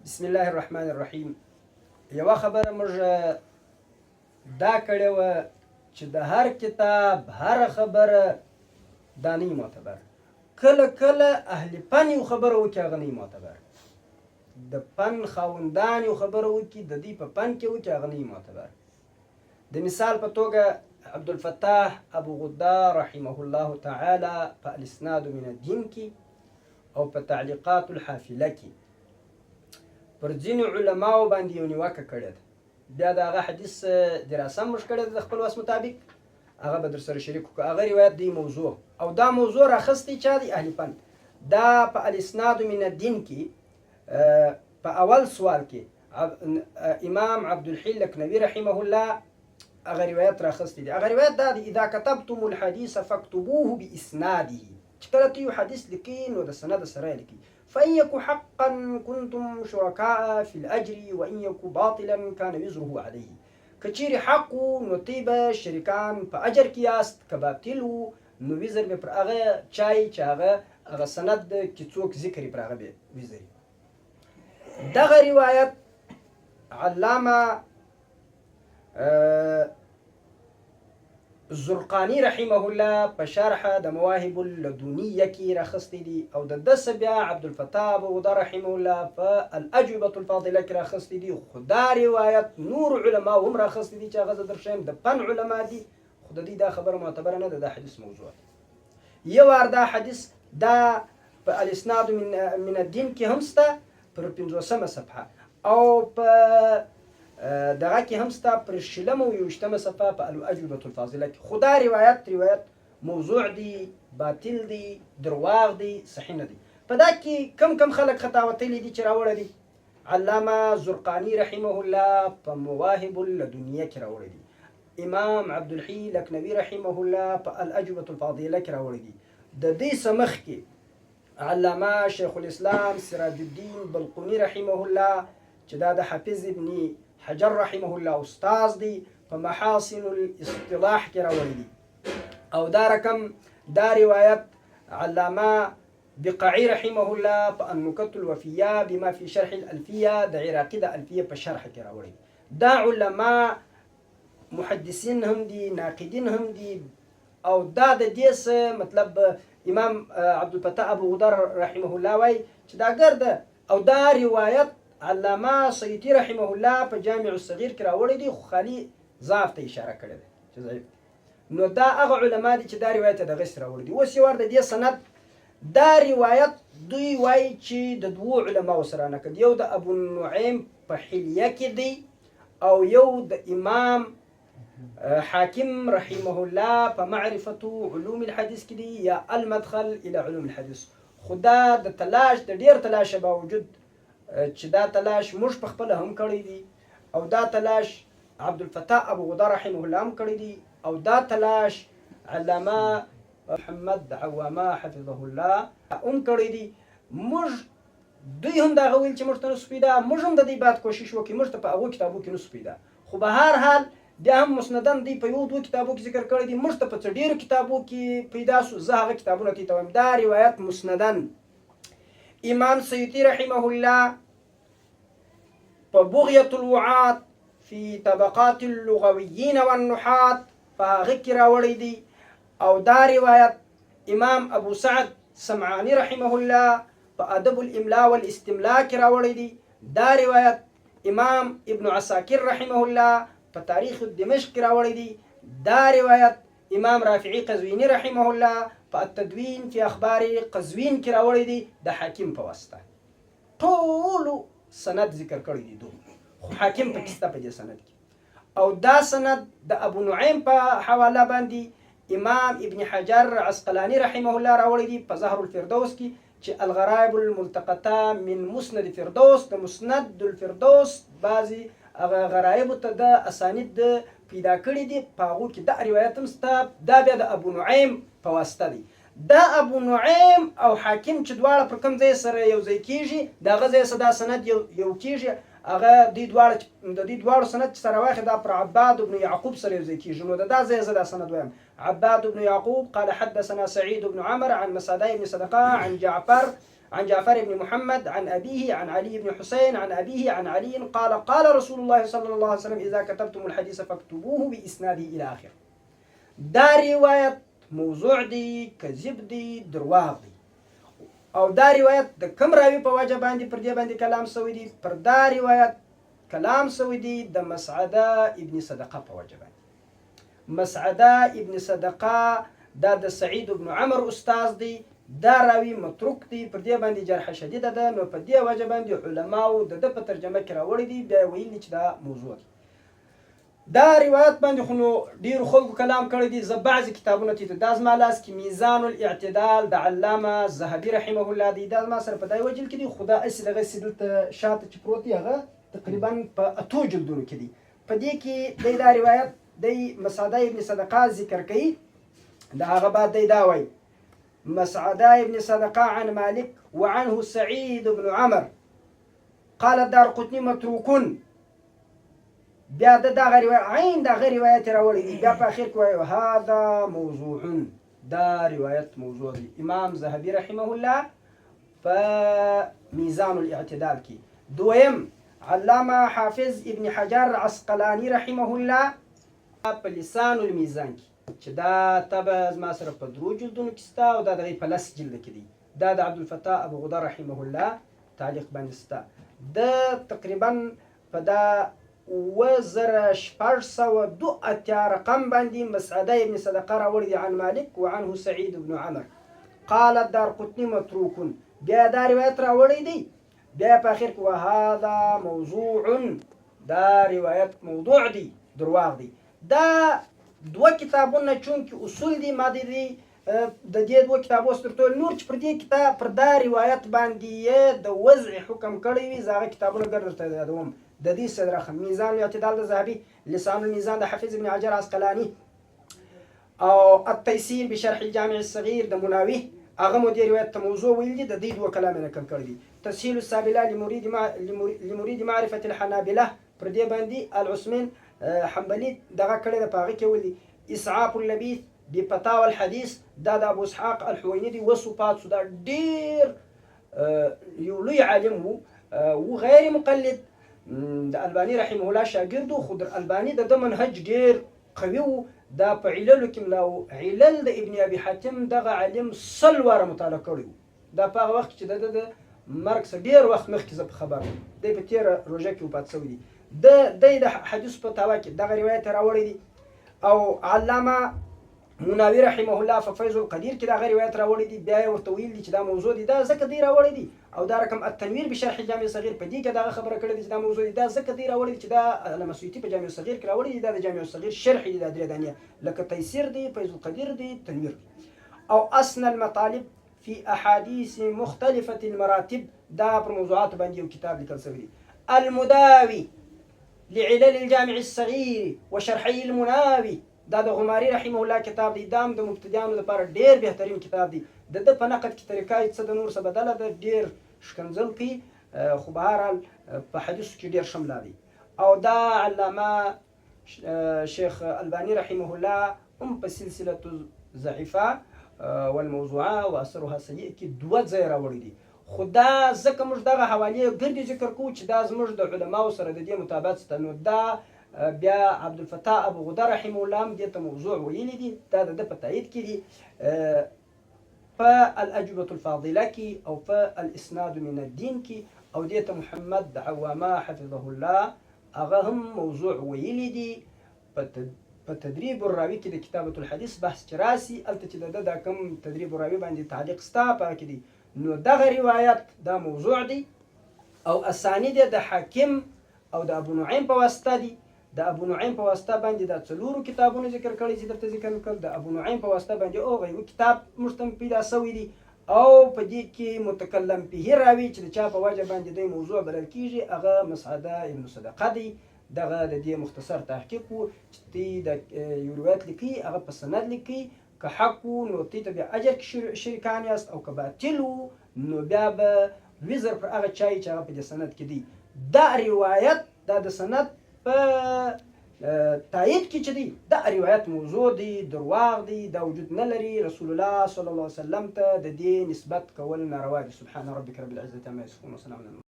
بسم الله الرحمن الرحیم. یوه خبره موږ دا کړې وه چې د هر کتاب هر خبره دا نه معتبر. کله کله اهل فن یو خبره وکړي هغه نه معتبر، د فن خاوندان یو خبره وکړي د دې په فن کې وکړي هغه نه معتبر. د مثال په توګه عبدالفتاح ابو غدار رحمه الله تعالی په الاسناد من الدین کې او په تعلیقات الحافله کې پر ځینو علماو باندې یو نیوکه کړې ده. بیا د هغه حدیث دراسه موږ کړې ده د خپل وس مطابق، هغه به در سره شریک کړو. هغه روایت دی موضوع او دا موضوع راخستی چا دی؟ اهل فن. دا په الاسناد من الدین کې په اول سوال کې امام عبدالحی لکنوی رحمه الله هغه روایت راخستی دی. هغه روایت دا دی: اذا كتبتم الحديث فاكتبوه باسناده. چې کله ته یو حدیث لیکي نو د سند سره لیکي. فإن يكن حقا كنتم شركاء في الأجر وإن يكن باطلا كان وزره عليه. کچیر حق نو تی به شریکان په اجر کې یاست، که باطل نو وزر به پر هغه چای چې هغه سند کې څوک ذکر پر هغه به وزري. دغه روایت علامه زرقانی رحمه الله په شرح د مواهب اللدنیه کې راخستی دي او د دسه بیا عبدالفتاح ابو غدار رحمه الله په الاجوبه الفاضله کې راخستی دي. خو دا روایت نور علما هم راخستی دي چې هغه زه درښیم د فن علما دي، خو د دې دا خبره معتبره نه ده، دا حدیث موضوع دی. یو وار دا حدیث دا په الاسناد من الدین کې هم شته پر 50مه صفحه او په دغه کې هم ستا پر 26مه صفحه په الاجوبه الفاضله کې. خو دا روایت موضوع دی، باطل دی، درواغ دی، صحیح نه دی. په دا کې کم خلک خطا وتلي دي چې راوړی دي. علامه زرقانی رحمه الله په مواهب اللدنیه کې راوړی دي. امام عبدالحی لکنوی رحمه الله په الاجوبه الفاضله کې راوړی دي. د دې سمخ کې علامه شیخ الاسلام سراج الدین بلقونی رحمه الله چې دا د حافظ ابن حجر رحمه الله استاذ دی په محاسن الاصطلاح کې راوړی دي. او دا رقم دا روایت علامه بقعی رحمه الله په النکت الوفیه بما فی شرح الالفیه د عراقی د الفیه په شرح کې راوړی دي. دا علما محدثین هم دي، ناقدین هم دي. او دا د دې مطلب امام عبدالفتاح ابو غدار رحمه الله وای چې دا ګرده. او دا روایت علامه سیوطی رحمه الله په جامع الصغیر کې راوړی دی، خو خالی ضعف ته اشاره کړې ده چې ضعیف. نو دا هغه علما دي چې دا روایت دغه سره راوړی دي. اوس یې ور د دې سند دا روایت دوی وایي چې د دوو علماو سره نقد، یو د ابو نعیم په حلیه کې دی او یو د امام حاکم رحمه الله په معرفة علوم الحديث کې دی یا المدخل الى علوم الحديث. خدا د تلاش د ډیر تلاش باوجود چې دا تلاش موږ په خپل هم کړی دي او دا تلاش عبدالفتاح ابو غدار رحمه الله هم کړی دي او دا تلاش علامه محمد عوامه حفظه الله هم کړی دي. موږ دوی هم دا ویل چې موږ ته نسو پیدا، موږ هم د دې بات کوشش وکړو موږ ته په هغو کتابو کې نسو پیدا. خو به هر حال بیا هم مسندن دی په یو دوه کتابو کې ذکر کړی دي، موږ ته په ډیرو کتابو کې پیدا سو. زه هغه کتابونه ته وایم. دا روایت مسندن امام سیوطی رحمه الله په بغیة الوعات فی طبقات اللغویین والنحات په هغه کې راوړی دی. او دا روایت امام ابو سعد سمعانی رحمه الله په ادب الاملاء والاستملاء کې راوړی دی. دا روایت امام ابن عساکر رحمه الله په تاریخ دمشق کې راوړی دی. دا روایت امام رافعی قزوینی رحمه الله په التدوین فی اخبار قزوین کې راوړی دی د حاکم په واسطه. ټولو سند ذکر کړی دی دوی، خو حاکم په کسته په دې سند کې. او دا سند د ابو نعیم په حواله باندې امام ابن حجر عسقلانی رحمه الله راوړی دی په زهر الفردوس کې چې الغرائب الملتقطه من مسند فردوس، د مسند الفردوس بعضی هغه غرایب ته د اسانید پیدا کړی دي په هغو کې دا روایت هم سته. دا بیا د ابو نعیم په واسطه دی. دا ابو نعیم او حاکم چې دواړه پر کوم ځای سره یو ځای کېږي، د هغه ځای سره دا سند یو کېږي. هغه د دې دواړو سند چې سره واخلي دا پر عباد بن یعقوب سره یو ځای کېږي. نو د دا ځای زه دا سند وایم: عباد بن یعقوب قال حدثنا سعید بن عمر عن مسعدة بن صدقه عن جعفر عن جعفر بن محمد عن أبيه عن علي بن حسين عن أبيه عن علي قال قال رسول الله صلى الله عليه وسلم إذا كتبتم الحديث فاكتبوه بإسناده إلى آخر. دا روایت موضوع دی، کذب دی، درواغ دی. او دا روایت د کوم راوي په وجه باندې پر دې باندې کلام سوی دی؟ پر دا روایت کلام سوی دی د مسعده ابن صدقه په وجه باندې. مسعده ابن صدقه دا د سعید بن عمر استاد دی، دا راوي متروک دی، پر دې باندې جرح شدیده ده. نو په دې وجه باندې علماو د ده په ترجمه کې راوړی دی، بیا ویلي چې دا موضوع دی. دا روایت باندې خو نو ډېرو خلکو کلام کړی دی. زه بعضې کتابونه ته دا زما لاس کې میزان الاعتدال د علامه ذهبي رحمه الله دی، دا زما سره په دا یوه جلد کې دی، خو دا هسې دغسې دلته شاته چې پروت دی هغه تقریبا په 8 جلدونو کې دی. په دې کې دی دا روایت دی مسعده ابن صدقه ذکر کوي. د هغه بعد دی دا وایي مسعده ابن صدقه عن مالك وعنه سعيد بن عمر قال الدارقطني متروك. بیا د دغه روایت عین دغه روایت راوړی دی، بیا په اخر کې وایي هذا موضوع، دا روایت موضوع دی. امام ذهبي رحمه الله په میزان الاعتدال کې. دویم علامه حافظ ابن حجر عسقلاني رحمه الله په لسان الميزان کې، چې دا طبع زما سره په 3 جلدونو کې سته او دا دغه په 10 جلد کې دی. دا د عبدالفتاح ابو غدر رحمه الله تعلیق باندې سته. د تقریبا په دا 2602 رقم باندې مسعده ابن صدقه راوړي دي عن مالك وعنه سعيد بن عمر قال الدارقطني متروك. بیا دا روایت راوړی دی، بیا په اخر کې وهذا موضوع، دا روایت موضوع دی، درواغ دی. دا 2 کتابونه چونکې اصول دي، ما دي د دې 2 کتابو سترتول نور چې پر دې کتاب پر دا روایت باندې د وضع حکم کړی وي، زه هغه کتابونه ګر درته یادوم. د دې صدرخه میزان الاعتدال د ذهبي، لسان الميزان د حفيظ بن حجر عسقلاني، او التيسير بشرح الجامع الصغير د مناوي، هغه مو دې روایت ته موضوع ویل دي. د دې 2 کلام نقل کړی دي. تسهيل السابله لمريد معرفه الحنابله، پر دې باندې العثمان حنبلي دغه کړی د پاغه کې ویلي. اسعاف اللبيث بفتاوى الحديث، دا د ابو اسحاق الحويني دی. وصفات دا ډیر یو لوی عالم وو وغیر مقلد د الباني رحمه الله شاګرد وو، خو د الباني د منهج ډیر قوي وو. دا په عللو کې ملاو علل د ابن ابي حاتم دغه عالم 100 واره مطالعه کړی وو. دا په هغه وخت چې د مرګ څخه ډیر وخت مخکې زه په خبر وم، دی په تېره روژه کې وفات شوی دی. د حدیث په تاوا کې دغه روایت راوړی دی. او علامه مناوي رحمه الله په فیض القدیر کې دغه روایت راوړی دی. بیا یې ورته ویل دي چې دا موضوع دی، دا ځکه دی راوړی دی. او دا رقم التنویر بشرح جامع الصغير په دې کې دغه خبره کړې ده چې دا موضوع دی، دا ځکه دی راوړی دی چې دا علامه سیوطي په جامع الصغير کې راوړی دی. دا د جامع الصغير شرح دی، دا 3 دانې لکه تيسير دی، فیض القدیر دی، تنویر دی. او اسنى المطالب في احاديث مختلفه المراتب، دا پر موضوعات باندې یو کتاب لیکل شوی دی. المداوي لعلل الجامع الصغير وشرحي المناوي، دا د غماري رحمه الله کتاب دی. دا د مبتدیانو لپاره ډیر بهترین کتاب دی. د په نقد کې طریقه څه د نور څه بدله ده، ډیر شکنځل کوي، خو به هر حال په حدیثو کې ډیر شمله دی. او دا علامه شیخ الباني رحمه الله هم په سلسله ضعیفه والموضوعه واثرها سیئ کې 2 ځای راوړي دي. خو دا ځکه موږ دغه حوالې ګردې ذکر کوو چې دا زموږ د علماو سره د دې مطابقت شته. نو دا بیا عبدالفتاح ابو غدر رحمه الله هم دې ته موضوع ویلي دي، دا د ده په تایید کې دي. په الاجوبه الفاضله کې او په الاسناد من الدین کې، او دې ته محمد عوامه حفظه الله هغه هم موضوع ویلي دي. په تدریب الراوي کې د کتابة الحديث بحث چې راسي هلته چې د ده دا کوم تدریب الراوي باندې تعلیق ستا په هغه کې دي. نو دغه روایت دا موضوع دی، او اسانید د حاکم او د ابو نعیم په واسطه دي. د ابو نعیم په واسطه باندې دا 4 کتابونه ذکر کړي چې درته ذکر وکړ. د ابو نعیم په واسطه باندې او یو کتاب مشتم پیدا شوی دی، او په دې کې متکلم به راوي چې د چا په وجه باندې د موضوع بلل کیږي هغه مسعده ابن صدقه دی. دغه د دې مختصر تحقیق وو چې د یو روایت لیکي هغه په سند لیکي، که حق وو نو ته بیا اجر کې شریکان یاست، او که باطل وو نو بیا به وزر پر هغه چای چې هغه په دې سند کې دی. دا روایت دا د سند په تایید کړي چې دی دا روایت موضوع دی، درواغ دی، دا وجود نه لري، رسول الله صلی الله علیه وسلم ته د دې نسبت کول ناروا دي. سبحان ربک رب العزة عما یصفون وسلام علی